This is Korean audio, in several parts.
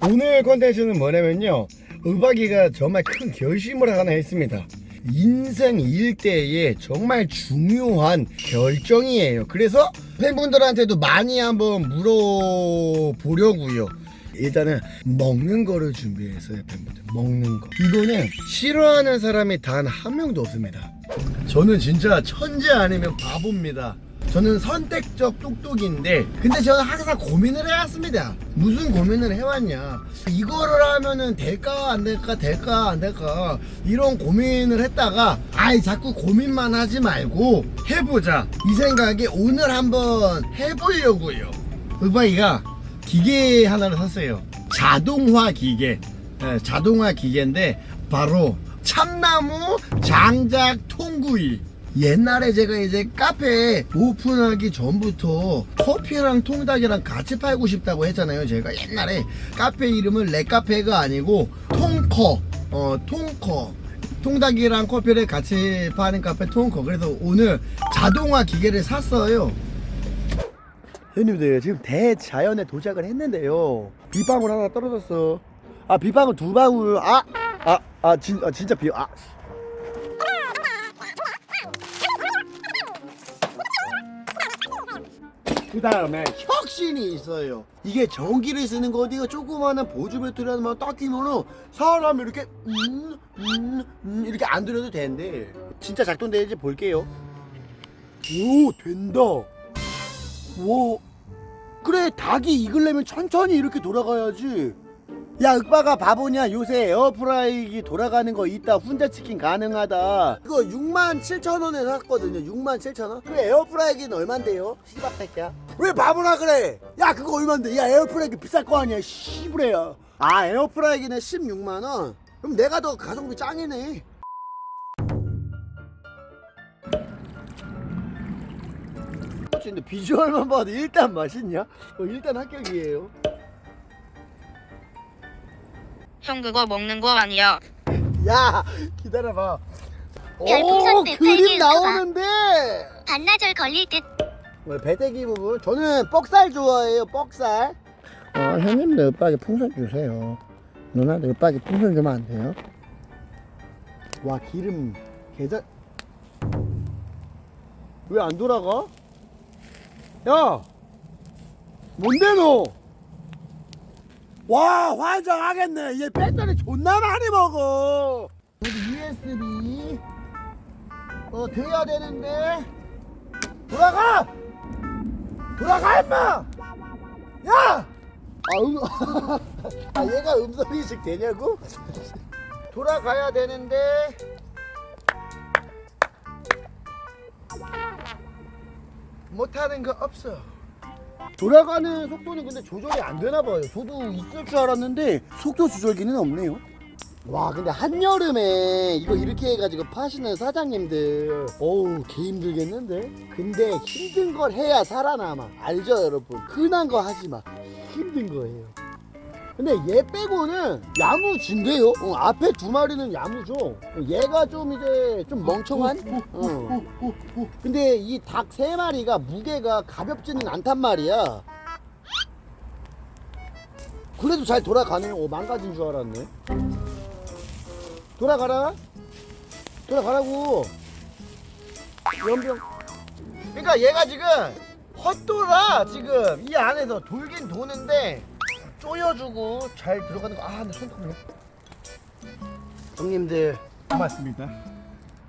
오늘 컨텐츠는 뭐냐면요, 윽박이가 정말 큰 결심을 하나 했습니다. 인생 일대의 정말 중요한 결정이에요. 그래서 팬분들한테도 많이 한번 물어보려고요. 일단은 먹는 거를 준비했어요. 팬분들, 먹는 거. 이거는 싫어하는 사람이 단 한 명도 없습니다. 저는 진짜 천재 아니면 바보입니다. 저는 선택적 똑똑인데, 근데 저는 항상 고민을 해왔습니다. 무슨 고민을 해왔냐, 이거를 하면은 될까 안 될까, 될까 안 될까, 이런 고민을 했다가 아이 자꾸 고민만 하지 말고 해보자, 이 생각에 오늘 한번 해보려고요. 윽박이가 기계 하나를 샀어요. 자동화 기계. 네, 자동화 기계인데 바로 참나무 장작 통구이. 옛날에 제가 이제 카페 오픈하기 전부터 커피랑 통닭이랑 같이 팔고 싶다고 했잖아요. 제가 옛날에 카페 이름은 레카페가 아니고 통커, 통커, 통닭이랑 커피를 같이 파는 카페 통커. 그래서 오늘 자동화 기계를 샀어요. 형님들, 지금 대자연에 도착을 했는데요, 비방울 하나 떨어졌어. 아, 비방울 두 방울. 진짜 비. 그 다음에 혁신이 있어요. 이게 전기를 쓰는 거, 어디가 조그마한 보조 배터리 하나만 딱 끼면은 사람이 이렇게 이렇게 안 들여도 되는데, 진짜 작동되는지 볼게요. 오, 된다. 오, 그래, 닭이 익으려면 천천히 이렇게 돌아가야지. 야, 윽박아 바보냐? 요새 에어프라이기 돌아가는 거 있다. 훈제 치킨 가능하다. 그거 67,000원에 샀거든요. 67,000원? 그 에어프라이기는 얼만데요? 씨발새끼야. 왜 바보라 그래? 야, 그거 얼만데? 야, 에어프라이기 비쌀 거 아니야, 씨부레야. 아, 에어프라이기는 16만원? 그럼 내가 더 가성비 짱이네. 근데 비주얼만 봐도 일단 맛있냐? 일단 합격이에요. 형 그거 먹는 거 아니야. 야, 기다려봐. 별풍선 오, 108개 그림 읽어봐. 나오는데. 반나절 걸릴 듯. 배대기 부분. 저는 뻑살 좋아해요. 뻑살. 형님도 윽박이 풍선 주세요. 누나도 윽박이 풍선 주면 안 돼요? 와, 기름 개잘. 왜 안 돌아가? 야, 뭔데 너? 와, 환장하겠네. 얘 배터리 존나 많이 먹어. USB 돼야 되는데. 돌아가 임마. 야, 얘가 음성인식 되냐고? 돌아가야 되는데. 못하는 거 없어. 돌아가는 속도는 근데 조절이 안 되나 봐요. 저도 있을 줄 알았는데 속도 조절기는 없네요. 와, 근데 한여름에 이거 이렇게 해가지고 파시는 사장님들, 어우, 개 힘들겠는데? 근데 힘든 걸 해야 살아남아. 알죠, 여러분? 흔한 거 하지 마. 힘든 거 해요. 근데 얘 빼고는 야무진데요? 앞에 두 마리는 야무죠. 얘가 좀 이제 좀 멍청한? 근데 이 닭 세 마리가 무게가 가볍지는 않단 말이야. 그래도 잘 돌아가네요. 망가진 줄 알았네. 돌아가라고. 연병. 그러니까 얘가 지금 헛돌아. 지금 이 안에서 돌긴 도는데 쪼여주고 잘 들어가는 거. 근데 손톱네. 형님들 고맙습니다.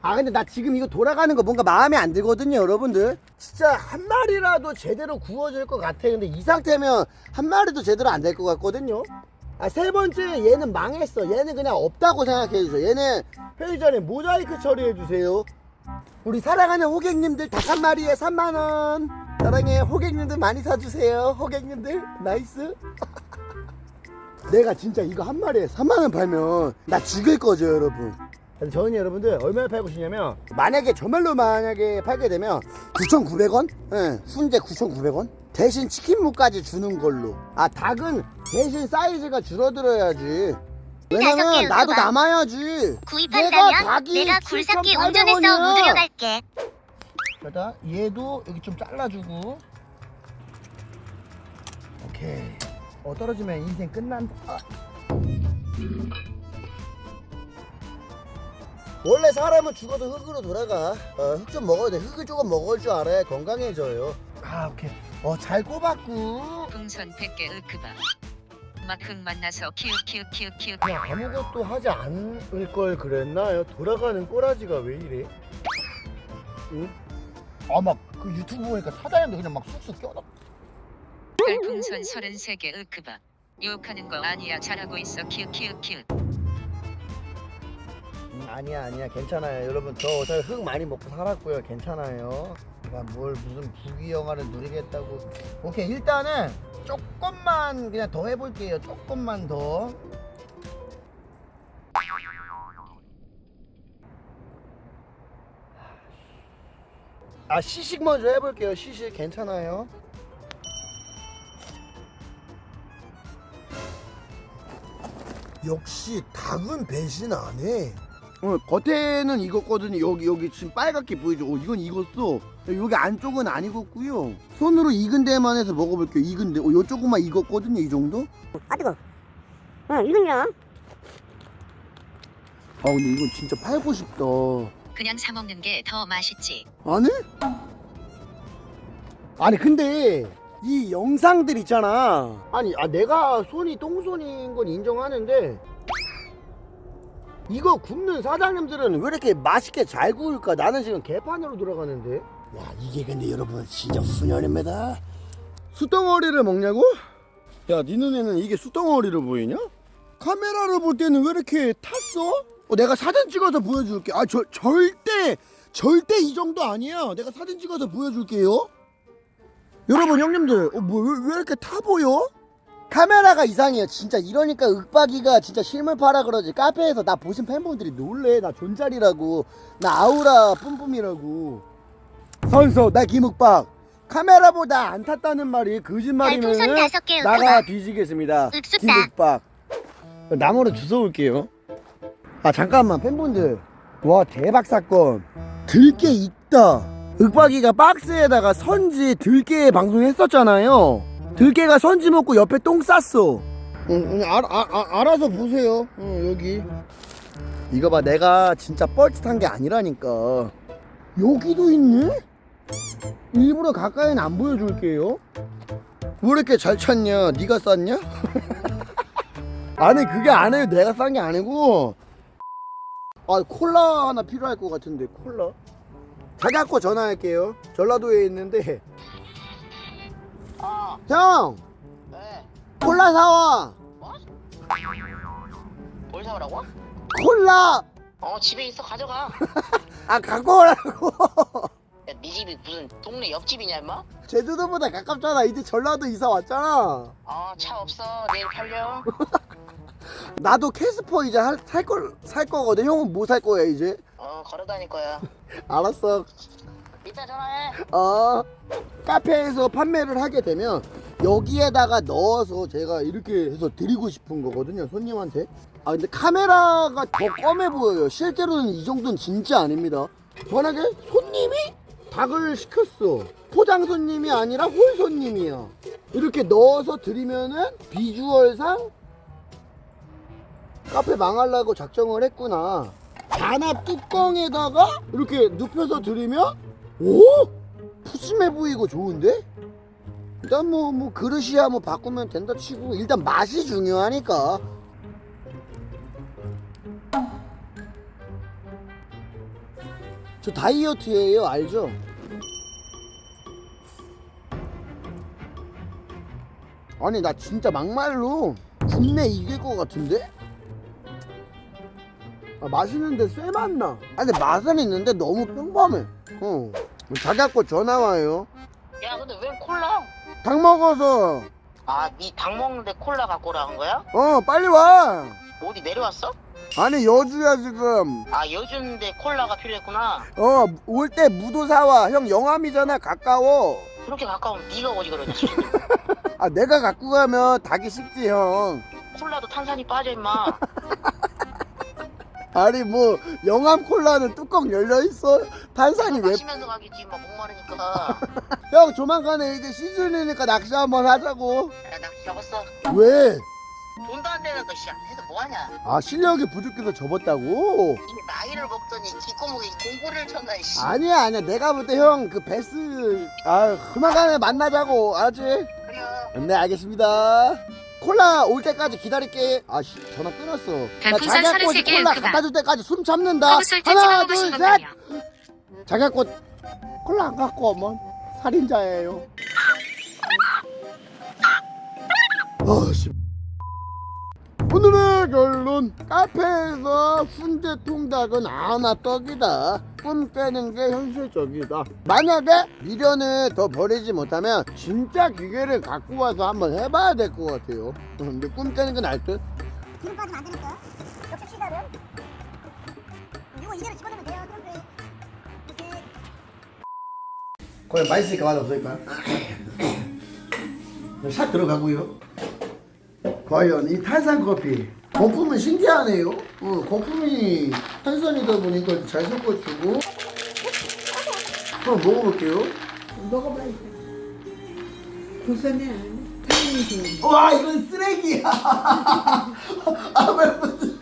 근데 나 지금 이거 돌아가는 거 뭔가 마음에 안 들거든요, 여러분들. 진짜 한 마리라도 제대로 구워질 것 같아. 근데 이 상태면 한 마리도 제대로 안 될 것 같거든요. 세 번째, 얘는 망했어. 얘는 그냥 없다고 생각해주세요. 얘는 편의점에 모자이크 처리해주세요. 우리 사랑하는 호객님들, 닭 한 마리에 3만원. 사랑해, 호객님들 많이 사주세요. 호객님들 나이스. 내가 진짜 이거 한 마리에 3만원 팔면 나 죽일 거죠, 여러분. 저는 여러분들 얼마에 팔고 싶냐면, 만약에 만약에 팔게 되면 9,900원? 네, 훈제 9,900원? 대신 치킨무까지 주는 걸로. 닭은 대신 사이즈가 줄어들어야지. 왜냐면 나도 남아야지. 구입한다면 내가 굴삭기 운전해서 무드려 갈게. 얘도 여기 좀 잘라주고. 오케이. 떨어지면 인생 끝난다. 원래 사람은 죽어도 흙으로 돌아가. 흙 좀 먹어야 돼. 흙을 조금 먹을 줄 알아야 건강해져요. 오케이. 잘 꼽았고. 풍선 100개 으크바 막 흙 만나서 키읔 야, 아무것도 하지 않을 걸 그랬나요? 돌아가는 꼬라지가 왜 이래? 응? 막 그 유튜브 보니까 사장님도 그냥 막 쑥쑥 껴넣. 별풍선 33개 으크바 욕하는 거 아니야 잘하고 있어 키읔 아니야 괜찮아요 여러분. 저 어차피 흙 많이 먹고 살았고요. 괜찮아요. 뭘 무슨 부귀영화를 누리겠다고. 오케이, 일단은 조금만 그냥 더 해볼게요. 조금만 더. 시식 먼저 해볼게요. 시식 괜찮아요. 역시 닭은 배신 안 해. 겉에는 익었거든요. 여기 지금 빨갛게 보이죠? 이건 익었어. 여기 안쪽은 안 익었고요. 손으로 익은 데만 해서 먹어볼게요. 익은 데. 요 조금만 익었거든요. 이 정도? 뜨거. 이건요. 근데 이건 진짜 팔고 싶다. 그냥 사 먹는 게 더 맛있지. 아니 근데 이 영상들 있잖아. 내가 손이 똥손인 건 인정하는데 이거 굽는 사장님들은 왜 이렇게 맛있게 잘 구울까? 나는 지금 개판으로 돌아가는데. 야, 이게 근데 여러분 진짜 훈연입니다. 숯덩어리를 먹냐고? 야, 네 눈에는 이게 숯덩어리로 보이냐? 카메라로 볼 때는 왜 이렇게 탔어? 내가 사진 찍어서 보여줄게. 절대 이 정도 아니야. 내가 사진 찍어서 보여줄게요. 여러분, 형님들, 왜 이렇게 타 보여? 카메라가 이상해요. 진짜 이러니까 윽박이가 진짜 실물 파라 그러지. 카페에서 나 보신 팬분들이 놀래. 나 존잘이라고. 나 아우라 뿜뿜이라고. 선서 나 김윽박. 카메라보다 안 탔다는 말이 거짓말이면 별풍선 5개 나가 뒤지겠습니다. 윽수다. 김윽박. 나무로 주워올게요. 잠깐만 팬분들. 와, 대박 사건. 들깨 있다. 윽박이가 박스에다가 선지 들깨 방송했었잖아요. 들깨가 선지 먹고 옆에 똥 쌌어. 알아서 보세요. 여기. 이거 봐, 내가 진짜 뻘짓한 게 아니라니까. 여기도 있네? 일부러 가까이는 안 보여줄게요. 왜 이렇게 잘 찾냐? 네가 쌌냐? 아니, 그게 아니에요. 내가 싼 게 아니고. 콜라 하나 필요할 것 같은데. 콜라? 자기하고 전화할게요. 전라도에 있는데. 형! 네. 콜라 사와! 뭐? 뭘 사오라고? 콜라! 집에 있어 가져가. 갖고 오라고! 야, 네 집이 무슨 동네 옆집이냐 임마? 제주도보다 가깝잖아. 이제 전라도 이사 왔잖아. 차 없어 내일 팔려. 나도 캐스퍼 이제 살 거거든. 형은 뭐 살 거야 이제? 걸어 다닐 거야. 알았어. 이따 전화해. 카페에서 판매를 하게 되면 여기에다가 넣어서 제가 이렇게 해서 드리고 싶은 거거든요, 손님한테. 근데 카메라가 더 검해 보여요. 실제로는 이 정도는 진짜 아닙니다. 만약에 손님이 닭을 시켰어. 포장 손님이 아니라 홀 손님이야. 이렇게 넣어서 드리면은 비주얼상 카페 망하려고 작정을 했구나. 단합 뚜껑에다가 이렇게 눕혀서 드리면 푸짐해 보이고 좋은데? 일단 뭐 그릇이야 뭐 바꾸면 된다 치고 일단 맛이 중요하니까. 저 다이어트예요, 알죠? 아니 나 진짜 막말로 국내 이길 것 같은데? 맛있는데 쇠 맛나. 근데 맛은 있는데 너무 평범해. 자기하고 전화 와요. 야 근데 왜 콜라? 닭 먹어서. 니 닭 먹는데 콜라 갖고 오라는 거야? 빨리 와. 어디 내려왔어? 아니 여주야 지금. 여주인데 콜라가 필요했구나. 올 때 무도 사와. 형 영암이잖아, 가까워. 그렇게 가까우면 네가 어디 그러냐. 내가 갖고 가면 닭이 식지 형. 콜라도 탄산이 빠져 임마. 아니 뭐 영암 콜라는 뚜껑 열려있어. 탄산이 왜? 마시면서 가겠지 뭐 목마르니까. 형 조만간에 이제 시즌이니까 낚시 한번 하자고. 야 낚시 잡았어. 왜? 돈도 안 되는 거 씨야. 해서 뭐하냐. 아 실력이 부족해서 접었다고? 이게 나이를 먹더니 뒷구멍에 공부를 쳤나 씨. 아니야 내가 볼 때 형 그 베스 아 조만간에 만나자고 알았지? 그래요. 네 알겠습니다. 콜라 올 때까지 기다릴게. 아씨 전화 끊었어. 나 별풍선 자기야꽃이 33개 콜라 그만. 갖다 줄 때까지 숨 참는다. 허브솔트 하나 찍어 둘 먹으신 셋. 건가요? 자기야꽃 콜라 안 갖고 오면 살인자예요. 아씨. 오늘의 결론. 카페에서 훈제 통닭은 아나 떡이다. 꿈 깨는 게 현실적이다. 만약에 미련을 더 버리지 못하면 진짜 기계를 갖고 와서 한번 해봐야 될 것 같아요. 근데 꿈 깨는 건 알 듯? 기름 빠지면 안 되니까. 역시 시다는 이거 이대로 집어넣으면 돼요. 그럼 과연 맛있을까 맛없을까? 샷 들어가고요. 과연 이 탄산 커피 거품은 신기하네요. 거품이 탄산이다 보니까 잘 섞어주고. 한번 먹어볼게요. 먹어봐. 우선은 타이밍 와 이건 쓰레기야. 아 멤버들.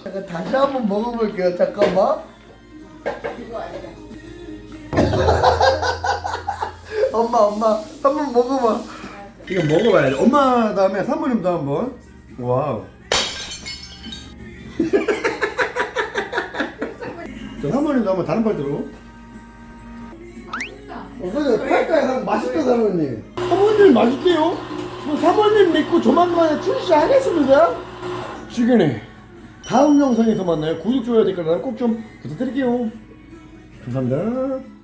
잠깐 다시 한번 먹어볼게요. 잠깐만. 엄마 한번 먹어봐. 이거 먹어봐야지. 엄마 다음에 사모님도 한번. 와우. 저 사모님도 한번 다른 팔대로. 그래 팔까요? 맛있다 사모님. 사모님 맛있대요. 사모님 믿고 조만간에 출시하겠습니다. 지금네 다음 영상에서 만나요. 구독, 좋아요, 댓글 꼭 좀 부탁드릴게요. 감사합니다.